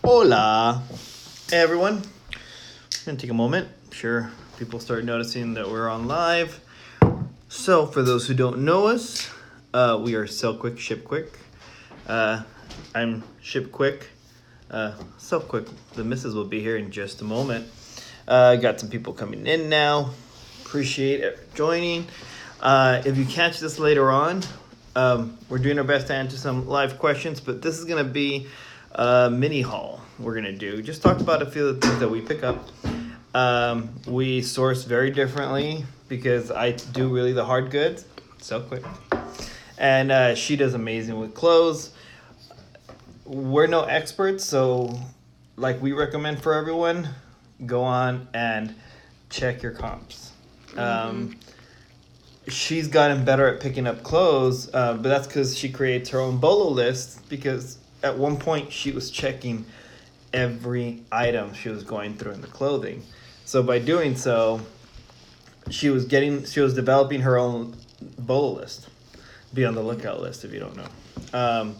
Hola. Hey everyone. I'm going to take a moment. I'm sure people start noticing that we're on live. So for those who don't know us, we are Sell Quick, Ship Quick. I'm Ship Quick. Sell Quick. The missus will be here in just a moment. Got some people coming in now. Appreciate it joining. If you catch this later on, we're doing our best to answer some live questions, but this is going to be a mini haul we're going to do. Just talk about a few of the things that we pick up. We source very differently because I do really the hard goods. Sell Quick. And she does amazing with clothes. We're no experts, so like we recommend for everyone, go on and check your comps. She's gotten better at picking up clothes, but that's because she creates her own bolo list, because at one point she was checking every item she was going through in the clothing. So by doing so, she was developing her own bolo list. Be on the lookout list if you don't know.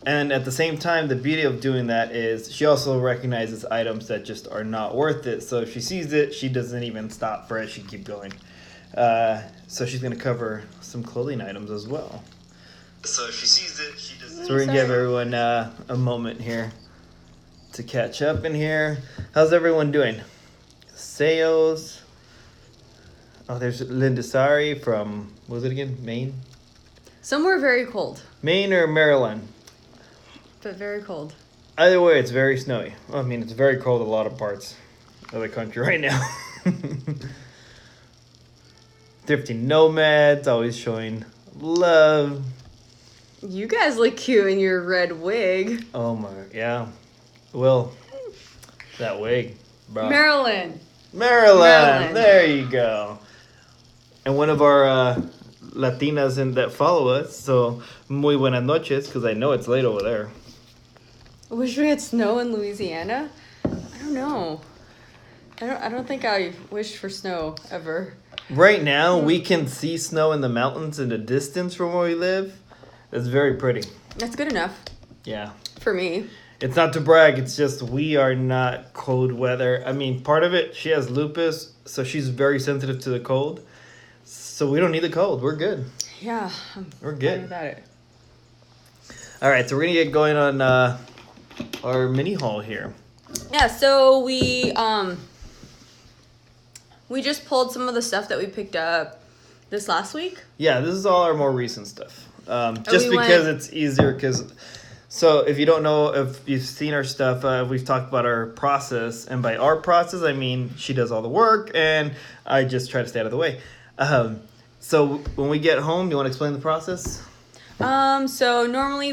And at the same time, the beauty of doing that is she also recognizes items that just are not worth it. So if she sees it, she doesn't even stop for it. She keep going. So she's going to cover some clothing items as well. So if she sees it, she doesn't. So we're going to give everyone a moment here to catch up in here. How's everyone doing? Sales. Oh, there's Linda Sari from, what was it again? Maine? Somewhere very cold. Maine or Maryland? But very cold. Either way, it's very snowy. Well, I mean, it's very cold in a lot of parts of the country right now. Thrifty Nomads, always showing love. You guys look cute in your red wig. Oh my, yeah. Well, that wig, bro. Maryland. There you go. And one of our Latinas that follow us, so muy buenas noches, because I know it's late over there. I wish we had snow in Louisiana. I don't know. I don't think I wished for snow ever. Right now, we can see snow in the mountains in the distance from where we live. It's very pretty. That's good enough. Yeah. For me. It's not to brag. It's just we are not cold weather. I mean, part of it, she has lupus, so she's very sensitive to the cold. So we don't need the cold. We're good. Yeah. We're good. About it. All right, so we're going to get going on our mini haul here. Yeah, so we just pulled some of the stuff that we picked up this last week. Yeah, this is all our more recent stuff. Because it's easier. So if you don't know, if you've seen our stuff, we've talked about our process. And by our process, I mean she does all the work and I just try to stay out of the way. So when we get home, you want to explain the process? So normally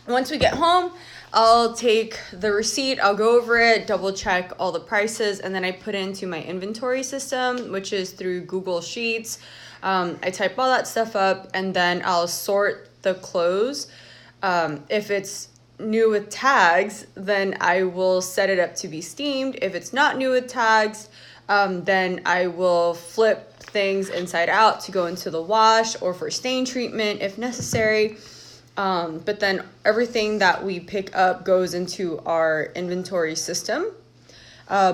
once we get home, I'll take the receipt, I'll go over it, double check all the prices, and then I put it into my inventory system, which is through Google Sheets. I type all that stuff up, and then I'll sort the clothes. If it's new with tags, then I will set it up to be steamed. If it's not new with tags, then I will flip things inside out to go into the wash or for stain treatment if necessary. But then everything that we pick up goes into our inventory system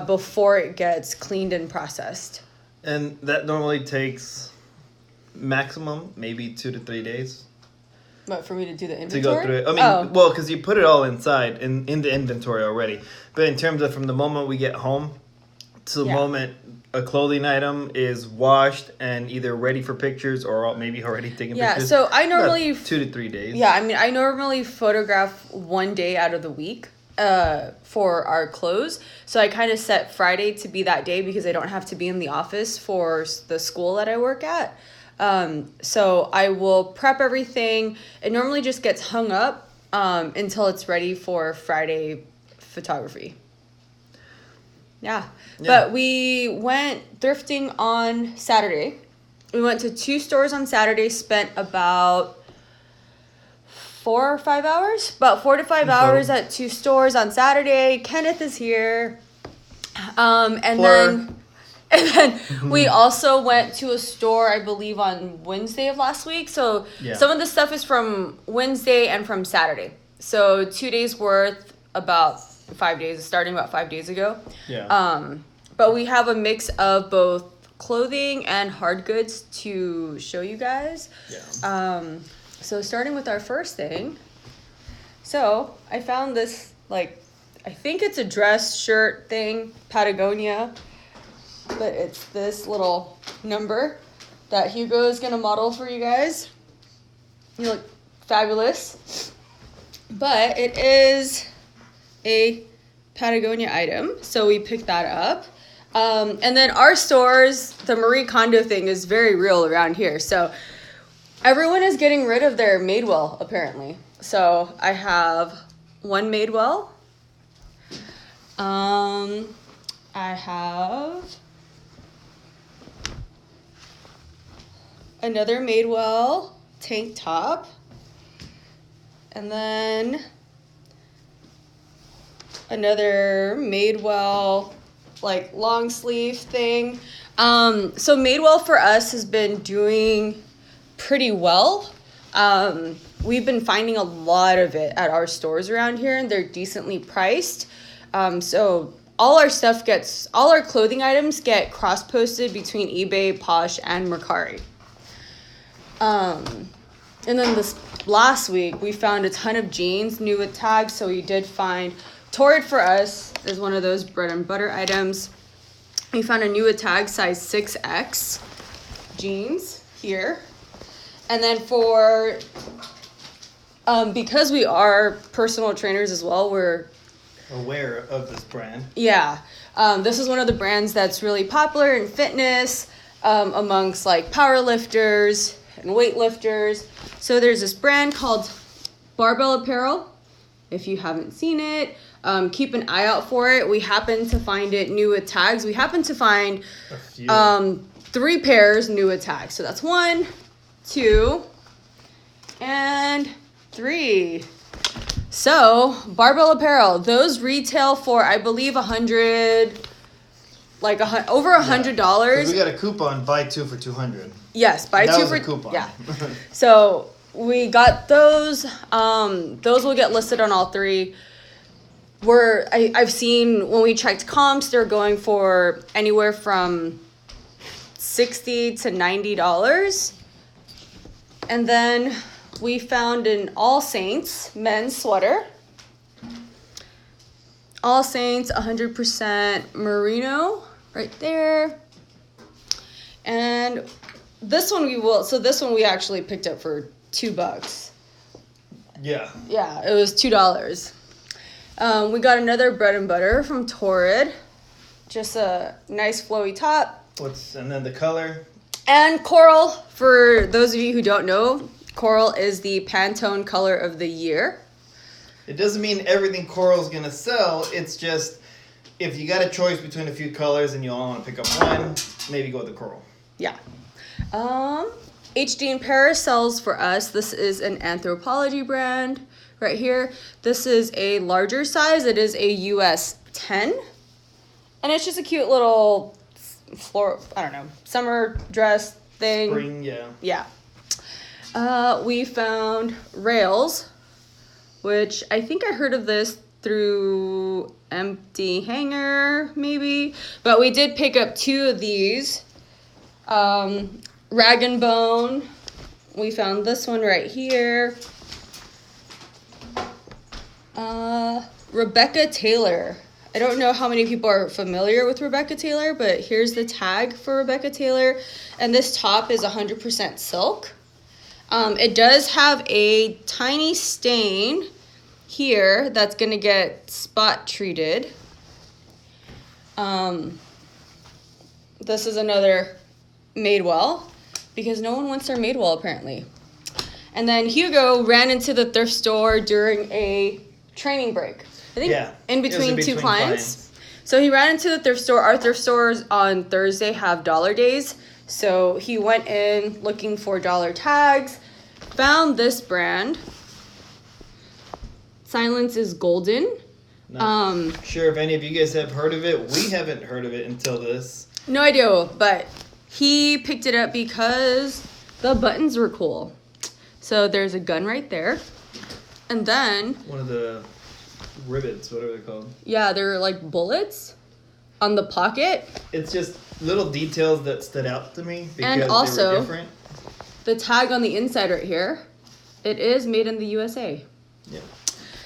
before it gets cleaned and processed. And that normally takes maximum maybe 2 to 3 days. What, for me to do the inventory? To go through it. I mean, well, because you put it all inside in the inventory already. But in terms of from the moment we get home to the moment a clothing item is washed and either ready for pictures or maybe already taken pictures. Yeah, so I normally... 2 to 3 days. Yeah, I mean, I normally photograph 1 day out of the week for our clothes. So I kind of set Friday to be that day because I don't have to be in the office for the school that I work at. So I will prep everything. It normally just gets hung up until it's ready for Friday photography. Yeah. But we went thrifting on Saturday. We went to 2 stores on Saturday, spent about 4 or 5 hours. About 4 to 5 hours at 2 stores on Saturday. Kenneth is here. And then we also went to a store, I believe, on Wednesday of last week. So some of the stuff is from Wednesday and from Saturday. So 2 days worth, about 5 days, starting about 5 days ago. Yeah. But we have a mix of both clothing and hard goods to show you guys. Yeah. So starting with our first thing. So I found this, like, I think it's a dress shirt thing, Patagonia. But it's this little number that Hugo is going to model for you guys. You look fabulous. But it is a Patagonia item, so we picked that up. And then our stores, the Marie Kondo thing is very real around here. So everyone is getting rid of their Madewell, apparently. So I have one Madewell. I have another Madewell tank top. And then another Madewell, like, long sleeve thing. So Madewell for us has been doing pretty well. We've been finding a lot of it at our stores around here, and they're decently priced. So all our clothing items get cross-posted between eBay, Posh, and Mercari. And then this last week, we found a ton of jeans, new with tags. So we did find, Torrid for us is one of those bread and butter items. We found a new with tag size 6X jeans here. And then for, because we are personal trainers as well, we're aware of this brand. Yeah. This is one of the brands that's really popular in fitness, amongst like power lifters and weightlifters. So there's this brand called Barbell Apparel. If you haven't seen it, keep an eye out for it. We happen to find it new with tags. We happen to find 3 pairs new with tags. So that's 1, 2, and 3. So Barbell Apparel, those retail for, I believe, over $100. Yeah, we got a coupon, buy 2 for $200. Yes, buy that 2 was for a coupon. Yeah. So we got those. Those will get listed on all 3. I've seen when we checked comps, they're going for anywhere from $60 to $90. And then we found an All Saints men's sweater. All Saints 100% merino right there. And this one we actually picked up for $2. Yeah. Yeah, it was $2. We got another bread and butter from Torrid. Just a nice flowy top. And then the color? And coral, for those of you who don't know, coral is the Pantone color of the year. It doesn't mean everything coral is going to sell. It's just, if you got a choice between a few colors and you all want to pick up one, maybe go with the coral. Yeah. HD in Paris sells for us. This is an Anthropology brand right here. This is a larger size. It is a US 10. And it's just a cute little summer dress thing. Spring, yeah. Yeah. We found Rails, which I think I heard of this through Empty Hanger, maybe. But we did pick up 2 of these. Rag and Bone. We found this one right here. Rebecca Taylor. I don't know how many people are familiar with Rebecca Taylor, but here's the tag for Rebecca Taylor. And this top is 100% silk. It does have a tiny stain here that's going to get spot treated. This is another Madewell, because no one wants their Madewell apparently. And then Hugo ran into the thrift store during a training break. I think in between two clients. So he ran into the thrift store. Our thrift stores on Thursday have dollar days. So he went in looking for dollar tags, found this brand. Silence is Golden. Not sure if any of you guys have heard of it. We haven't heard of it until this. No idea, but he picked it up because the buttons were cool. So there's a gun right there. And then one of the rivets, whatever they're called. Yeah, they're like bullets on the pocket. It's just little details that stood out to me because And also, they were different. The tag on the inside right here, it is made in the USA. Yeah.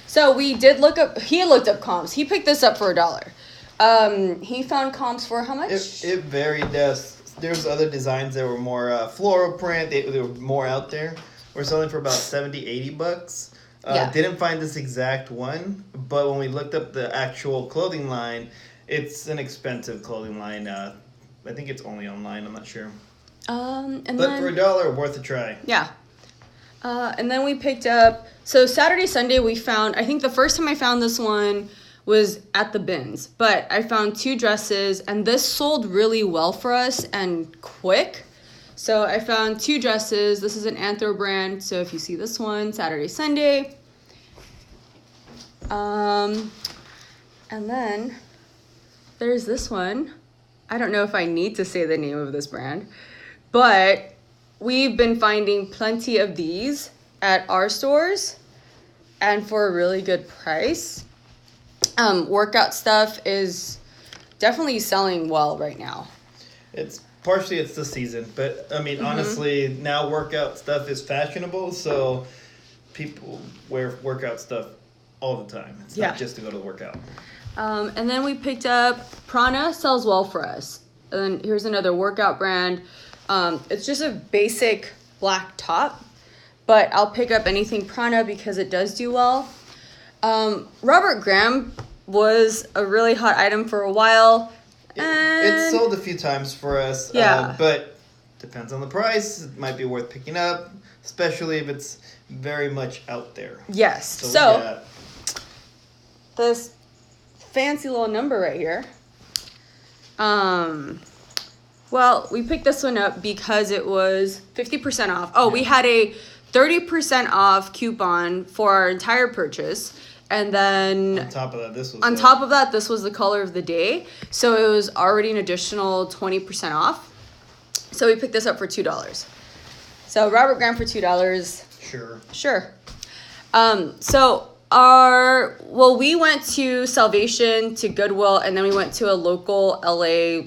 So we did look up, he looked up comps. He picked this up for $1. He found comps for how much? It varied. There's other designs that were more floral print. They were more out there. We're selling for about $70-$80. Didn't find this exact one, but when we looked up the actual clothing line, it's an expensive clothing line. I think it's only online. I'm not sure. But for $1, worth a try. Yeah. And then we picked up. So Saturday, Sunday, we found. I think the first time I found this one was at the bins, but I found 2 dresses, and this sold really well for us and quick. So I found 2 dresses. This is an Anthro brand. So if you see this one, Saturday, Sunday. And then there's this one. I don't know if I need to say the name of this brand, but we've been finding plenty of these at our stores and for a really good price. Workout stuff is definitely selling well right now. It's the season, but I mean, honestly, now workout stuff is fashionable, so people wear workout stuff all the time. It's not just to go to the workout. And then we picked up Prana, sells well for us. And then here's another workout brand. It's just a basic black top, but I'll pick up anything Prana because it does do well. Robert Graham was a really hot item for a while. It sold a few times for us, but depends on the price. It might be worth picking up, especially if it's very much out there. Yes. So this fancy little number right here. Well, we picked this one up because it was 50% off. Oh, we had a 30% off coupon for our entire purchase. And then on top of that, this was the color of the day. So it was already an additional 20% off. So we picked this up for $2. So Robert Graham for $2. Sure. We went to Salvation, to Goodwill, and then we went to a local LA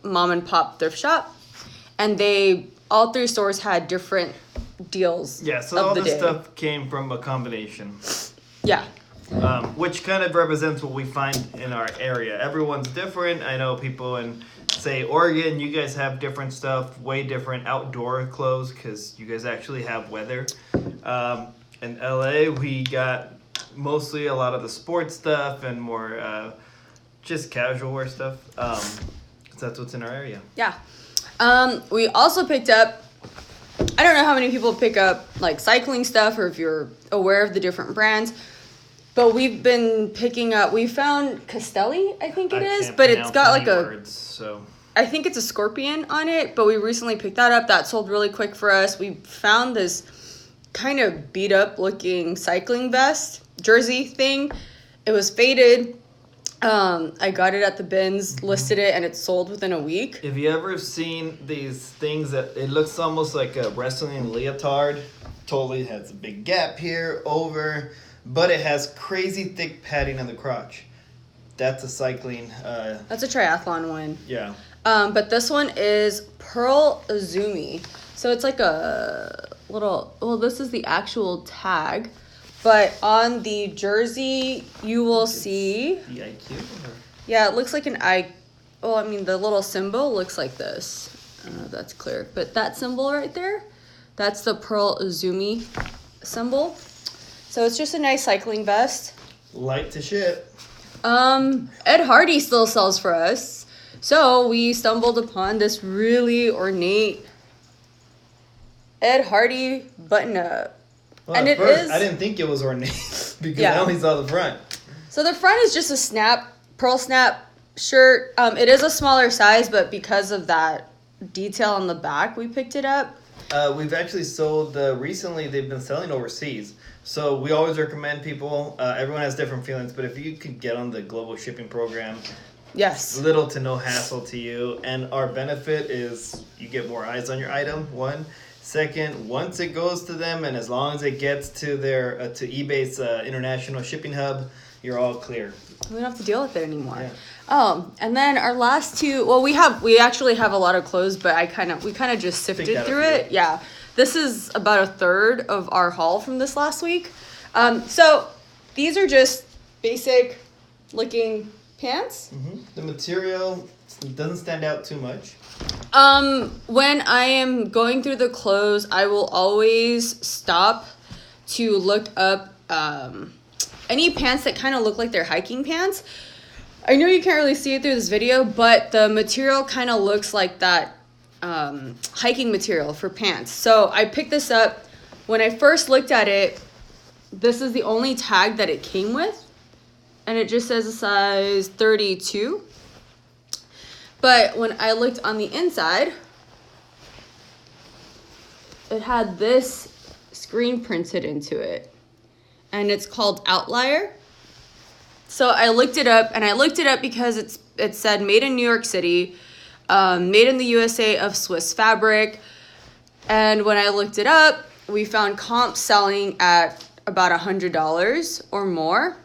mom and pop thrift shop. And all 3 stores had different deals. Yeah, so all this stuff came from a combination. Yeah. Which kind of represents what we find in our area. Everyone's different. I know people in, say, Oregon, you guys have different stuff, way different outdoor clothes because you guys actually have weather. In LA, we got mostly a lot of the sports stuff and more just casual wear stuff. That's what's in our area. Yeah. We also picked up, I don't know how many people pick up like cycling stuff or if you're aware of the different brands. But we've been picking up, we found Castelli, I think it is, but it's got like I think it's a scorpion on it, but we recently picked that up. That sold really quick for us. We found this kind of beat up looking cycling vest, jersey thing. It was faded. I got it at the bins, listed it, and it sold within a week. Have you ever seen these things that it looks almost like a wrestling leotard? Totally has a big gap here, over... But it has crazy thick padding on the crotch. That's a cycling. That's a triathlon one. Yeah. But this one is Pearl Azumi. So it's like a little. Well, this is the actual tag, but on the jersey you will see. The IQ. Yeah, it looks like an I. Well, I mean the little symbol looks like this. I don't know if that's clear, but that symbol right there, that's the Pearl Azumi symbol. So it's just a nice cycling vest. Light to ship. Ed Hardy still sells for us. So we stumbled upon this really ornate Ed Hardy button up. Well, and at first, I didn't think it was ornate because I only saw the front. So the front is just a pearl snap shirt. It is a smaller size, but because of that detail on the back, we picked it up. We've actually sold, recently they've been selling overseas. So we always recommend people, everyone has different feelings, but if you could get on the global shipping program, yes, little to no hassle to you. And our benefit is you get more eyes on your item, one. Second, once it goes to them, and as long as it gets to their to eBay's international shipping hub, you're all clear. We don't have to deal with it anymore. Yeah. And then our last two. Well, we actually have a lot of clothes, but we kind of just sifted through it. Yeah, this is about a third of our haul from this last week. So these are just basic looking pants. Mm-hmm. The material doesn't stand out too much. When I am going through the clothes, I will always stop to look up any pants that kind of look like they're hiking pants. I know you can't really see it through this video, but the material kind of looks like that hiking material for pants. So I picked this up. When I first looked at it, this is the only tag that it came with, and it just says a size 32. But when I looked on the inside, it had this screen printed into it, and it's called Outlier. So I looked it up, and I looked it up because it said made in New York City, made in the USA of Swiss fabric. And when I looked it up, we found comps selling at about $100 or more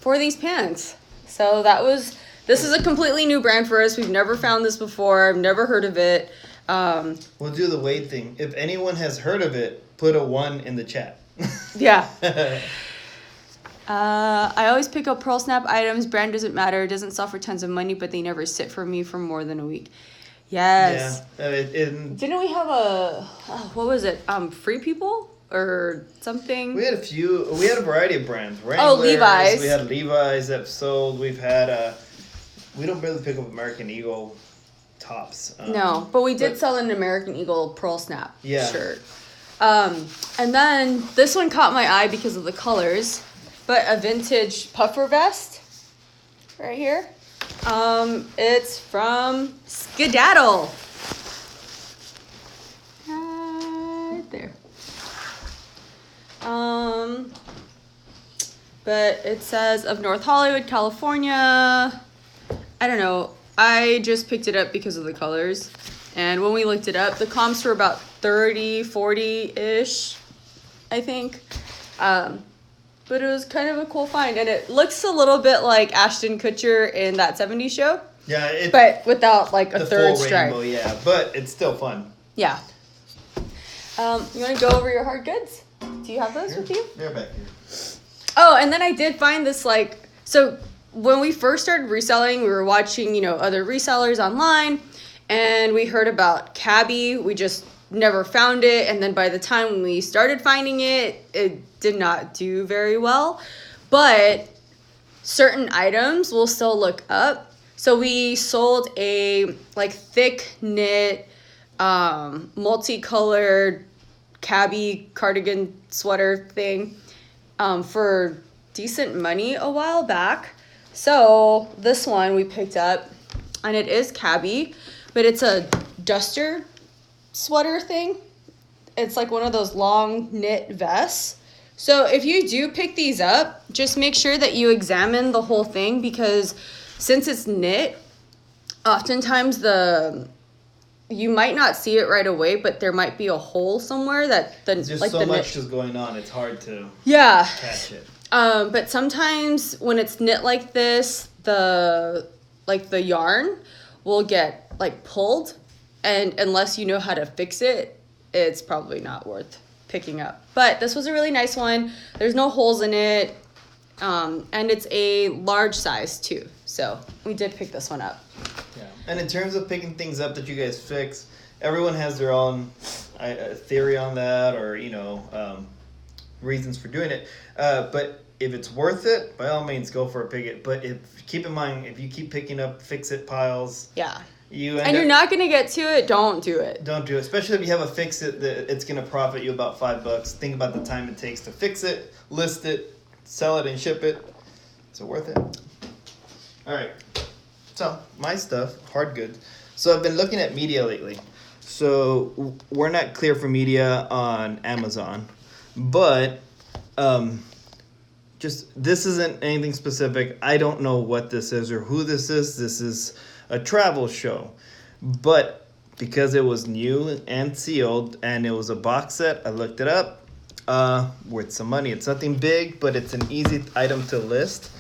for these pants. So this is a completely new brand for us. We've never found this before. I've never heard of it. We'll do the Wade thing. If anyone has heard of it, put a 1 in the chat. Yeah. I always pick up Pearl Snap items. Brand doesn't matter. It doesn't sell for tons of money, but they never sit for me for more than a week. Yes. Yeah. Didn't we have what was it? Free People or something? We had a variety of brands. Wranglers, Levi's. We had Levi's that sold. We've had we don't really pick up American Eagle tops. No, but we did sell an American Eagle Pearl Snap shirt. And then this one caught my eye because of the colors, but a vintage puffer vest right here. It's from Skedaddle. Right there. But it says of North Hollywood, California. I don't know. I just picked it up because of the colors. And when we looked it up, the comps were about 30, 40-ish, I think. But it was kind of a cool find. And it looks a little bit like Ashton Kutcher in that 70s show. Yeah. But without like a third stripe. Rainbow, yeah. But it's still fun. Yeah. You want to go over your hard goods? Do you have those with you? They're back here. Oh, and then I did find this so when we first started reselling, we were watching, other resellers online, and we heard about Cabby. We just never found it, and then by the time we started finding it, it did not do very well. But certain items will still look up. So we sold a thick knit, multicolored Cabby cardigan sweater thing for decent money a while back. So this one we picked up, and it is Cabby, but it's a duster sweater thing. It's like one of those long knit vests. So if you do pick these up, just make sure that you examine the whole thing, because since it's knit, oftentimes you might not see it right away, but there might be a hole somewhere that There's so much is going on. It's hard to catch it. But sometimes when it's knit like this, the yarn will get pulled, and unless you know how to fix it, it's probably not worth picking up. But this was a really nice one. There's no holes in it, and it's a large size too. So we did pick this one up. Yeah. And in terms of picking things up that you guys fix, everyone has their own theory on that, or reasons for doing it. But if it's worth it, by all means, go for a pick it. But keep in mind, if you keep picking up fix-it piles, you're not going to get to it, don't do it. Don't do it. Especially if you have a fix-it that it's going to profit you about $5. Think about the time it takes to fix it, list it, sell it, and ship it. Is it worth it? All right. So, my stuff, hard goods. So, I've been looking at media lately. So, we're not clear for media on Amazon. But, this isn't anything specific. I don't know what this is or who this is. This is a travel show. But because it was new and sealed and it was a box set, I looked it up. Worth some money. It's nothing big, but it's an easy item to list.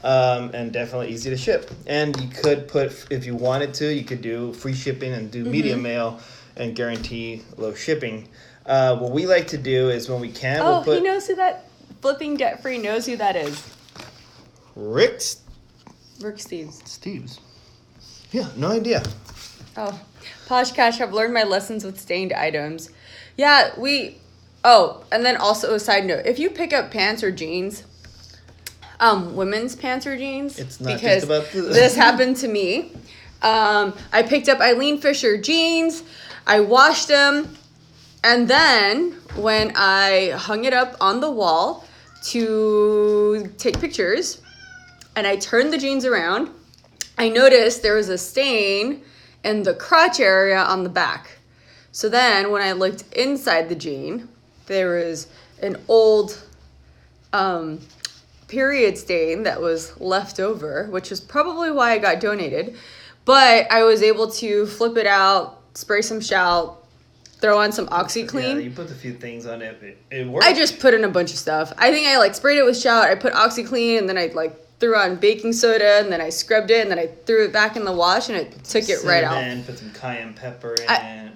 And definitely easy to ship. And you could put, if you wanted to, you could do free shipping and do media mail and guarantee low shipping. What we like to do is when we can, we'll put... he knows who that flipping debt free knows who that is. Rick Steves. Yeah, no idea. Oh, Posh Cash, have learned my lessons with stained items. Yeah, and then also a side note, if you pick up pants or jeans, women's pants or jeans, it's not because just about this happened to me. I picked up Eileen Fisher jeans, I washed them, and then when I hung it up on the wall to take pictures, and I turned the jeans around, I noticed there was a stain in the crotch area on the back. So then when I looked inside the jean, there was an old period stain that was left over, which is probably why I got donated. But I was able to flip it out, spray some shout, throw on some OxyClean. Yeah, you put a few things on it. It worked. I just put in a bunch of stuff. I think I sprayed it with shout. I put OxyClean, and then I threw on baking soda, and then I scrubbed it, and then I threw it back in the wash, and it took it right out. Put some cayenne pepper in.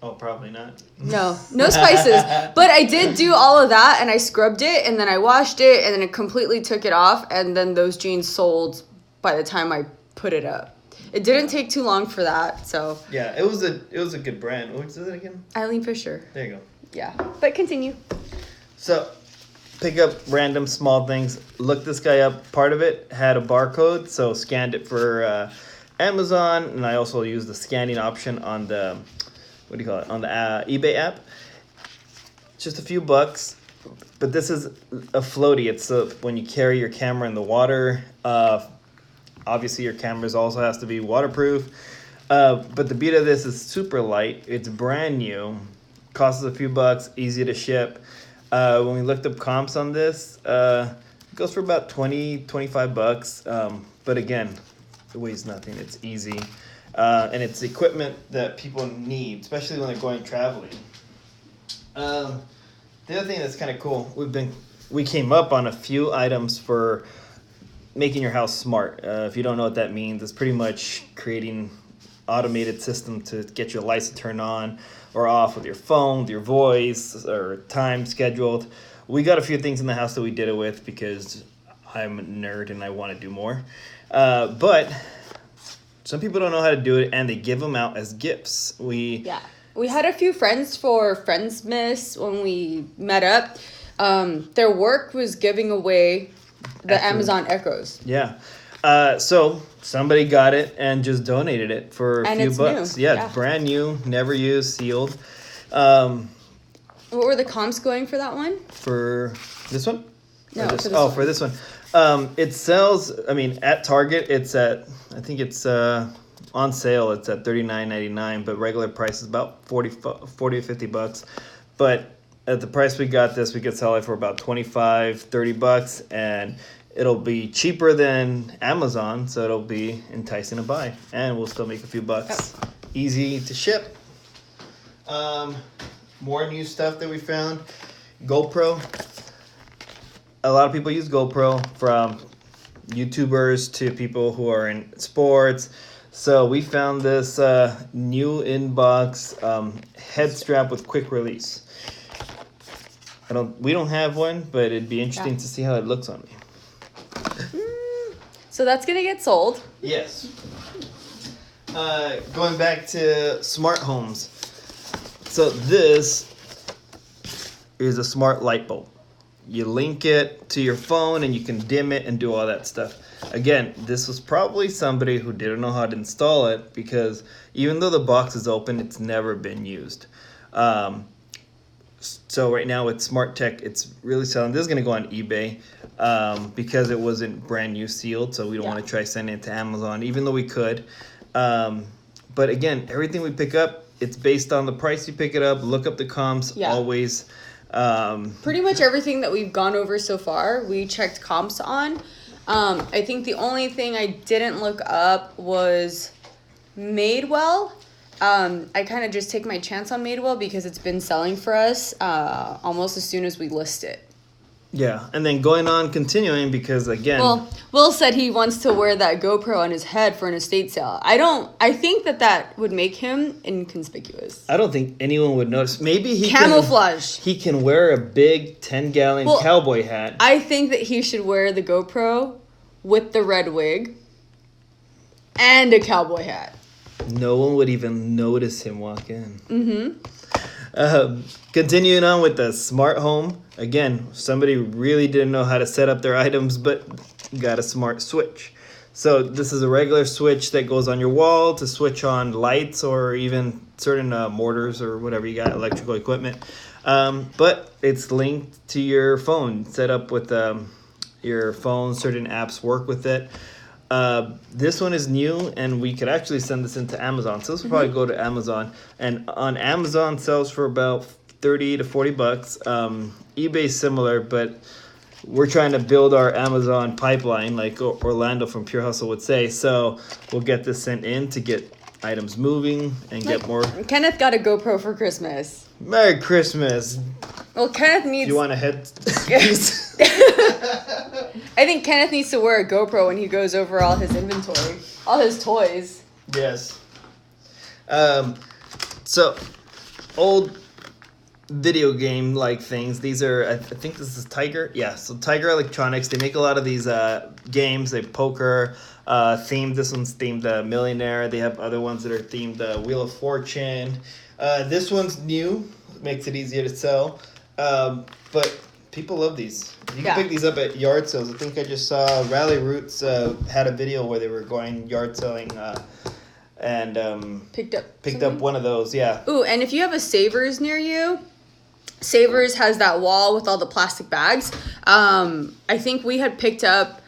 Oh, probably not. No spices. But I did do all of that, and I scrubbed it, and then I washed it, and then it completely took it off, and then those jeans sold by the time I put it up. It didn't take too long for that, so. Yeah, it was a good brand. What was it again? Eileen Fisher. There you go. Yeah, but continue. So, pick up random small things. Look this guy up. Part of it had a barcode, so scanned it for Amazon, and I also used the scanning option on the, on the eBay app. Just a few bucks, but this is a floaty. It's when you carry your camera in the water. Obviously, your cameras also has to be waterproof. But the beauty of this is super light. It's brand new. Costs us a few bucks. Easy to ship. When we looked up comps on this, it goes for about 25 bucks. But again, it weighs nothing. It's easy. And it's equipment that people need, especially when they're going traveling. The other thing that's kind of cool, we came up on a few items for making your house smart. If you don't know what that means, it's pretty much creating automated system to get your lights to turn on or off with your phone, with your voice, or time scheduled. We got a few things in the house that we did it with because I'm a nerd and I want to do more. But some people don't know how to do it, and they give them out as gifts. We had a few friends for Friendsmas when we met up. Their work was giving away the Amazon Echoes. Yeah. So somebody got it and just donated it for a few bucks. New. Yeah, it's brand new, never used, sealed. What were the comps going for that one? For this one? No, for this one. It sells, at Target, it's at, I think it's on sale, it's at $39.99, but regular price is about 40 to 50 bucks. But at the price we got this, we could sell it for about 25, 30 bucks, and it'll be cheaper than Amazon, so it'll be enticing to buy, and we'll still make a few bucks. Oh. Easy to ship. More new stuff that we found. GoPro. A lot of people use GoPro, from YouTubers to people who are in sports. So we found this new inbox head strap with quick release. We don't have one, but it'd be interesting to see how it looks on me. So that's gonna get sold. Yes. Going back to smart homes. So this is a smart light bulb. You link it to your phone and you can dim it and do all that stuff. Again, this was probably somebody who didn't know how to install it, because even though the box is open, it's never been used. So right now with Smart Tech, it's really selling. This is going to go on eBay because it wasn't brand new sealed, so we don't want to try sending it to Amazon, even though we could. But again, everything we pick up, it's based on the price you pick it up. Look up the comps always. Pretty much everything that we've gone over so far, we checked comps on. I think the only thing I didn't look up was Madewell. I kind of just take my chance on Madewell because it's been selling for us almost as soon as we list it. Yeah, and then continuing because again. Well, Will said he wants to wear that GoPro on his head for an estate sale. I think that would make him inconspicuous. I don't think anyone would notice. Maybe he camouflage. He can wear a big 10-gallon cowboy hat. I think that he should wear the GoPro with the red wig and a cowboy hat. No one would even notice him walk in. Continuing on with the smart home. Again, somebody really didn't know how to set up their items, but got a smart switch. So this is a regular switch that goes on your wall to switch on lights or even certain mortars or whatever you got, electrical equipment. But it's linked to your phone, set up with your phone. Certain apps work with it. This one is new, and we could actually send this into Amazon. So this will probably go to Amazon, and on Amazon sells for about $30 to $40. eBay's similar, but we're trying to build our Amazon pipeline, like Orlando from Pure Hustle would say. So we'll get this sent in to get items moving and get more. Kenneth got a GoPro for Christmas. Merry Christmas. Well, Kenneth needs. Do you want a head? I think Kenneth needs to wear a GoPro when he goes over all his inventory, all his toys. Yes. So, old video game like things. These are, I think this is Tiger. Yeah, so Tiger Electronics. They make a lot of these games. They poker themed. This one's themed Millionaire. They have other ones that are themed Wheel of Fortune. This one's new. Makes it easier to sell. But people love these. You can pick these up at yard sales. I think I just saw Rally Roots had a video where they were going yard selling and picked up one of those. Yeah. Ooh, and if you have a Savers near you, Savers has that wall with all the plastic bags. I think we had picked up.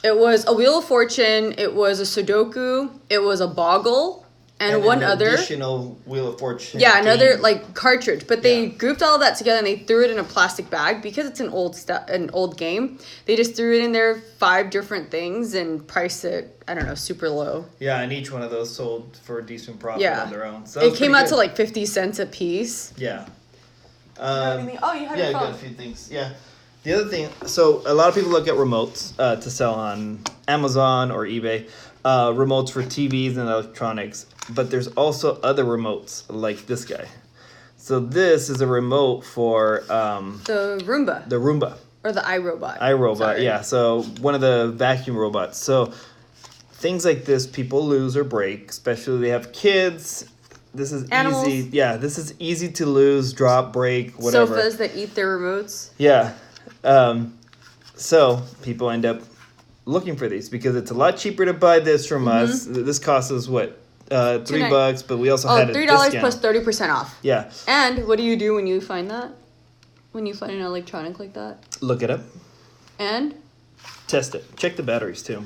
It was a Wheel of Fortune. It was a Sudoku. It was a Boggle. And one other additional Wheel of Fortune. Yeah, another like cartridge. But they grouped all of that together and they threw it in a plastic bag because it's an old game. They just threw it in there 5 different things and priced it, I don't know, super low. Yeah, and each one of those sold for a decent profit on their own. So it came out to like 50 cents a piece. Yeah. You had your phone. I got a few things. Yeah. The other thing, so a lot of people look at remotes to sell on Amazon or eBay. Remotes for TVs and electronics, but there's also other remotes like this guy. So this is a remote for the Roomba. The Roomba. Or the iRobot. iRobot, yeah. So one of the vacuum robots. So things like this people lose or break, especially if they have kids. This is Animals. easy. Yeah, this is easy to lose, drop, break, whatever. Sofas that eat their remotes. Yeah. So people end up looking for these because it's a lot cheaper to buy this from us. This costs us what? $3, but we also had a $3 discount. plus 30% off. Yeah. And what do you do when you find that? When you find an electronic like that? Look it up. And? Test it. Check the batteries too.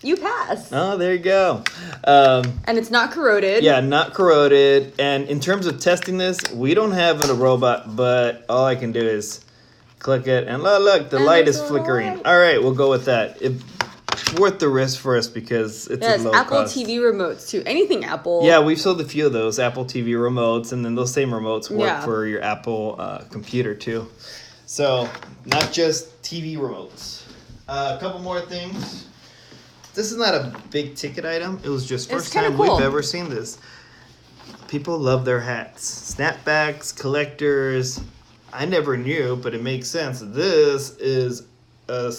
You pass. Oh, there you go. And it's not corroded. Yeah, not corroded. And in terms of testing this, we don't have a robot, but all I can do is click it, and look, the light is flickering. All right, we'll go with that. It's worth the risk for us because it's a low Apple cost. TV remotes too. Anything Apple. Yeah, we've sold a few of those Apple TV remotes, and then those same remotes work for your Apple computer too. So not just TV remotes. A couple more things. This is not a big ticket item. It was just first time we've ever seen this. People love their hats, snapbacks, collectors. I never knew, but it makes sense. This is a,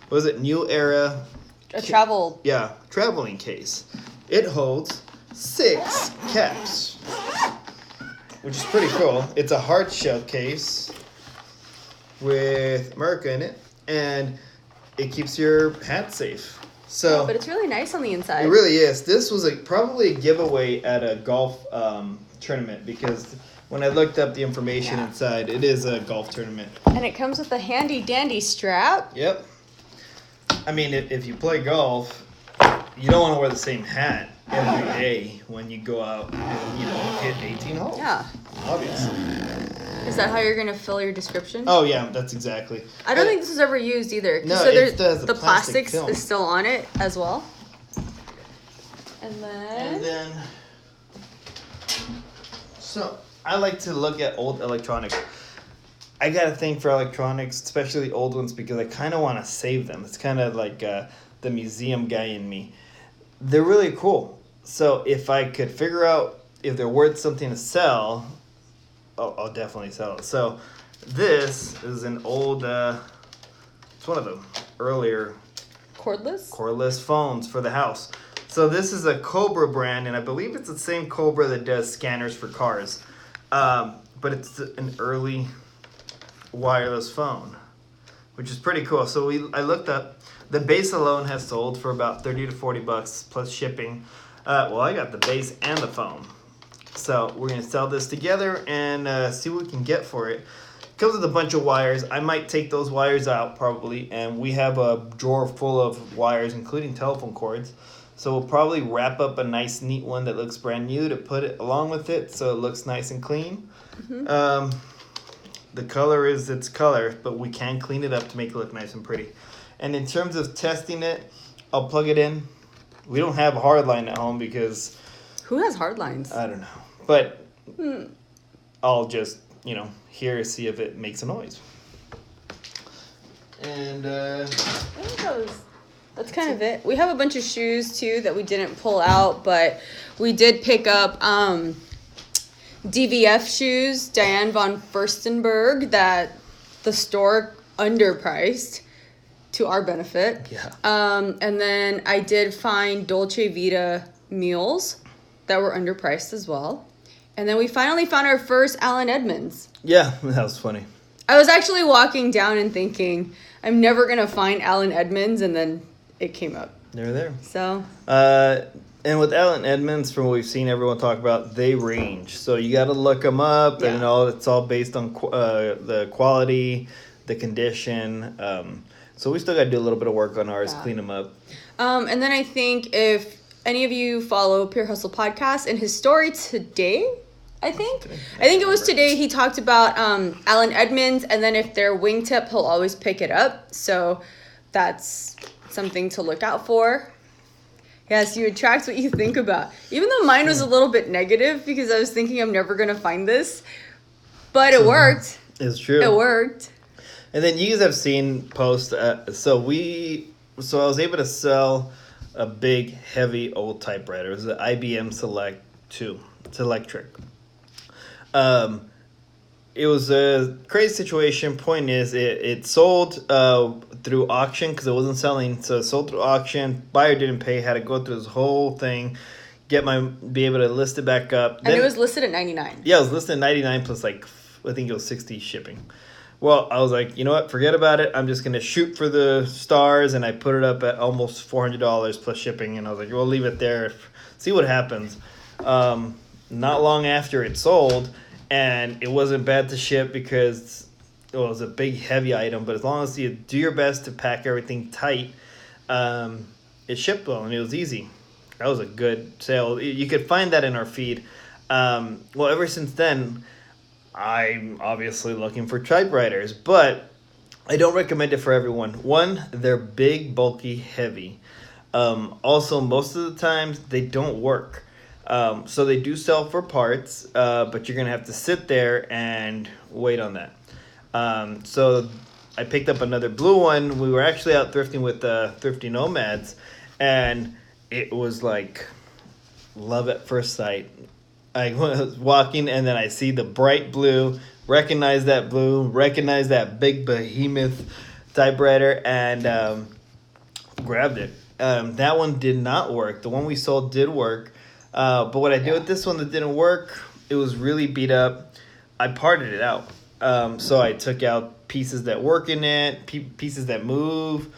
what is it, New Era? A travel. Yeah, traveling case. It holds 6 caps, which is pretty cool. It's a hard shell case with America in it, and it keeps your hat safe. So, but it's really nice on the inside. It really is. This was probably a giveaway at a golf tournament because when I looked up the information inside, it is a golf tournament. And it comes with a handy dandy strap. Yep. I mean, if you play golf, you don't want to wear the same hat every day when you go out and, hit 18 holes. Yeah. Obviously. Is that how you're going to fill your description? Oh, yeah, that's exactly. I don't think this is ever used either. No, so it does. The plastics is still on it as well. And then So I like to look at old electronics. I got a thing for electronics, especially the old ones, because I kind of want to save them. It's kind of like the museum guy in me. They're really cool. So if I could figure out if they're worth something to sell, I'll definitely sell it. So this is an old, it's one of the earlier cordless phones for the house. So this is a Cobra brand, and I believe it's the same Cobra that does scanners for cars. But it's an early wireless phone, which is pretty cool. So I looked up, the base alone has sold for about $30 to $40 plus shipping. Well, I got the base and the phone. So we're gonna sell this together and see what we can get for it. Comes with a bunch of wires. I might take those wires out probably, and we have a drawer full of wires, including telephone cords. So we'll probably wrap up a nice, neat one that looks brand new to put it along with it, so it looks nice and clean. Mm-hmm. The color is its color, but we can clean it up to make it look nice and pretty. And in terms of testing it, I'll plug it in. We don't have a hard line at home because... Who has hard lines? I don't know. But I'll just, hear, see if it makes a noise. And I think that's kind of it. We have a bunch of shoes, too, that we didn't pull out, but we did pick up... DVF shoes, Diane von Furstenberg, that the store underpriced to our benefit. Yeah. And then I did find Dolce Vita mules that were underpriced as well. And then we finally found our first Allen Edmonds. Yeah, that was funny. I was actually walking down and thinking, I'm never going to find Allen Edmonds, and then it came up. They're there. So. And with Allen Edmonds, from what we've seen everyone talk about, they range. So you got to look them up, and it's all based on the quality, the condition. So we still got to do a little bit of work on ours, clean them up. And then I think if any of you follow Pure Hustle Podcast, in his story today, I think it was today, he talked about Allen Edmonds, and then if they're wingtip, he'll always pick it up. So that's something to look out for. Yes, you attract what you think about. Even though mine was a little bit negative because I was thinking I'm never going to find this. But it worked. It's true. It worked. And then you guys have seen posts. So I was able to sell a big, heavy old typewriter. It was the IBM Select 2. It's electric. It was a crazy situation. Point is, it sold through auction because it wasn't selling. So it sold through auction. Buyer didn't pay. Had to go through this whole thing, be able to list it back up. And it was listed at $99. Yeah, it was listed at $99 plus I think it was $60 shipping. Well, I was like, you know what? Forget about it. I'm just gonna shoot for the stars, and I put it up at almost $400 plus shipping. And I was like, we'll leave it there, see what happens. Not long after it sold. And it wasn't bad to ship because it was a big, heavy item. But as long as you do your best to pack everything tight, it shipped well and it was easy. That was a good sale. You could find that in our feed. Well, ever since then, I'm obviously looking for typewriters. But I don't recommend it for everyone. One, they're big, bulky, heavy. Also, most of the times, they don't work. So they do sell for parts, but you're going to have to sit there and wait on that. So I picked up another blue one. We were actually out thrifting with Thrifty Nomads, and it was like love at first sight. I was walking, and then I see the bright blue, recognize that big behemoth typewriter, and grabbed it. That one did not work. The one we sold did work. But what I did with this one that didn't work, it was really beat up. I parted it out. So I took out pieces that work in it, pieces that move,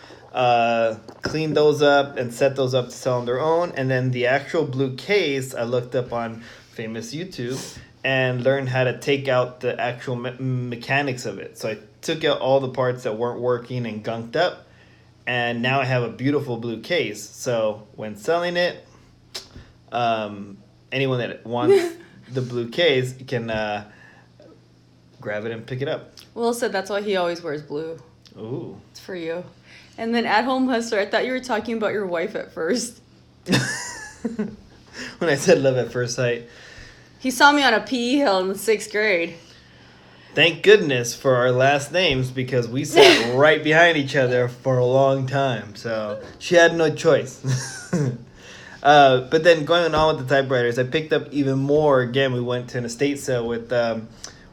cleaned those up and set those up to sell on their own. And then the actual blue case, I looked up on famous YouTube and learned how to take out the actual mechanics of it. So I took out all the parts that weren't working and gunked up. And now I have a beautiful blue case. So when selling it, anyone that wants the blue case can grab it and pick it up. Will said that's why he always wears blue. Ooh. It's for you. And then At Home Hustler, I thought you were talking about your wife at first. When I said love at first sight. He saw me on a PE hill in the 6th grade. Thank goodness for our last names because we sat right behind each other for a long time. So she had no choice. But then going on with the typewriters, I picked up even more. Again, we went to an estate sale with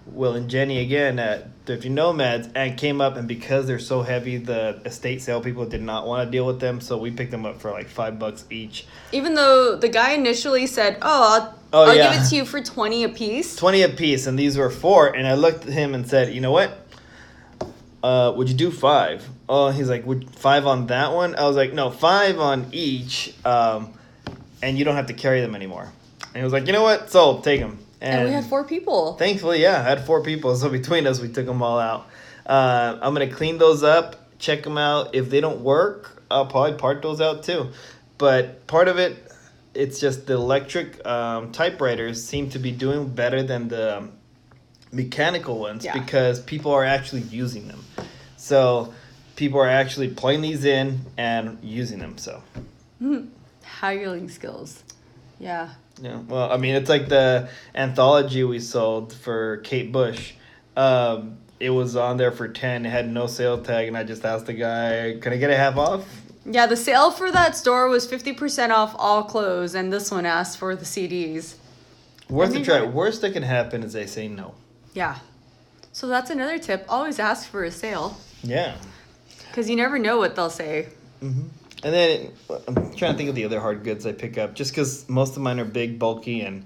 Will and Jenny again at Thrifty Nomads and came up. And because they're so heavy, the estate sale people did not want to deal with them. So we picked them up for like $5 each. Even though the guy initially said, I'll give it to you for 20 a piece. 20 a piece, and these were 4. And I looked at him and said, you know what? Would you do 5? Oh, he's like, would 5 on that one? I was like, no, 5 on each, and you don't have to carry them anymore. And he was like, you know what? Sold, take them. And we had 4 people. Thankfully, yeah, I had 4 people. So between us, we took them all out. I'm going to clean those up, check them out. If they don't work, I'll probably part those out too. But part of it, it's just the electric typewriters seem to be doing better than the mechanical ones because people are actually using them. So people are actually playing these in and using them. So Haggling skills. Yeah. Yeah. Well, I mean, it's like the anthology we sold for Kate Bush. It was on there for 10. It had no sale tag, and I just asked the guy, "Can I get a half off?" Yeah, the sale for that store was 50% off all clothes, and this one asked for the CDs. Worth a try. Worst that can happen is they say no. Yeah. So that's another tip. Always ask for a sale. Yeah. Because you never know what they'll say. Mm-hmm. And then I'm trying to think of the other hard goods I pick up, just because most of mine are big, bulky, and...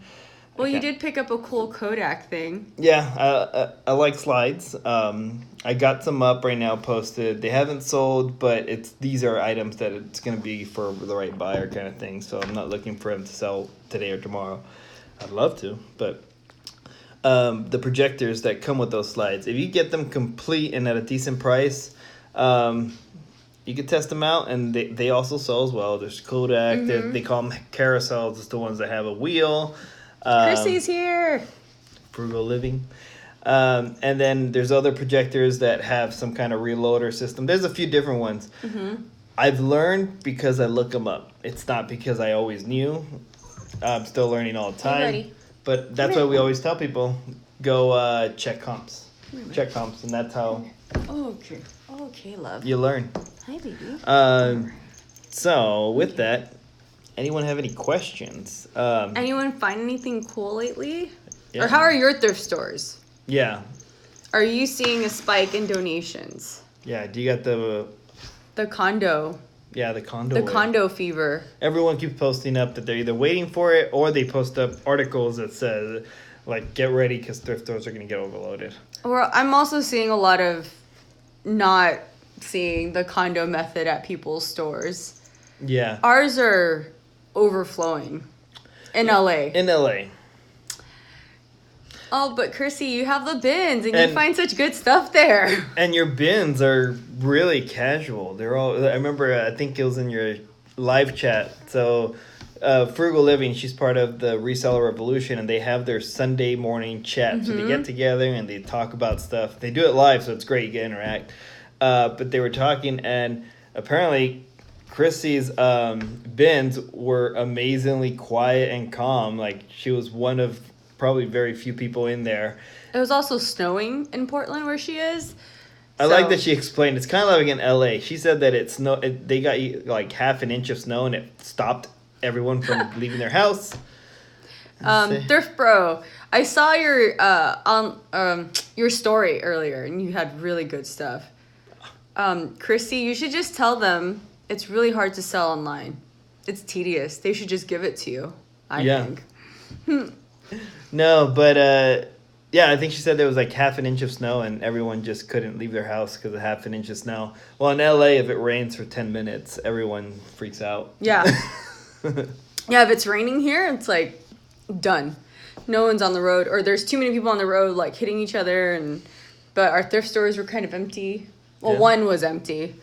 Well, you did pick up a cool Kodak thing. Yeah, I like slides. I got some up right now posted. They haven't sold, but these are items that it's going to be for the right buyer kind of thing. So I'm not looking for them to sell today or tomorrow. I'd love to, but the projectors that come with those slides, if you get them complete and at a decent price, you can test them out, and they also sell as well. There's Kodak. Mm-hmm. They call them carousels. It's the ones that have a wheel. Chrissy's here. Frugal living. And then there's other projectors that have some kind of reloader system. There's a few different ones. Mm-hmm. I've learned because I look them up. It's not because I always knew. I'm still learning all the time. But that's why we always tell people, go check comps. Check comps, and that's how Okay, love. you learn. Hi, baby. So with that, anyone have any questions? Anyone find anything cool lately? Yeah. Or how are your thrift stores? Yeah. Are you seeing a spike in donations? Yeah. Do you got the condo? Yeah, the condo. The condo fever. Everyone keeps posting up that they're either waiting for it or they post up articles that says, like, get ready because thrift stores are going to get overloaded. Well, I'm also seeing a lot of not seeing the condo method at people's stores. Yeah. Ours are overflowing in LA. In LA. Oh, but Chrissy, you have the bins and you find such good stuff there. And your bins are really casual. They're all, I remember, I think it was in your live chat. So, Frugal Living, she's part of the Reseller Revolution, and they have their Sunday morning chat. Mm-hmm. So they get together and they talk about stuff. They do it live, so it's great. You get to interact. But they were talking, and apparently Chrissy's bins were amazingly quiet and calm. Like, she was one of probably very few people in there. It was also snowing in Portland where she is. I like that she explained. It's kind of like in LA. She said that they got like half an inch of snow and it stopped everyone from leaving their house. Thrift Bro, I saw your your story earlier and you had really good stuff. Chrissy, you should just tell them it's really hard to sell online. It's tedious. They should just give it to you, I think. No, but yeah, I think she said there was like half an inch of snow and everyone just couldn't leave their house because of half an inch of snow. Well, in LA, if it rains for 10 minutes, everyone freaks out. Yeah. Yeah, if it's raining here, it's like done. No one's on the road, or there's too many people on the road like hitting each other. But our thrift stores were kind of empty. Well, one was empty.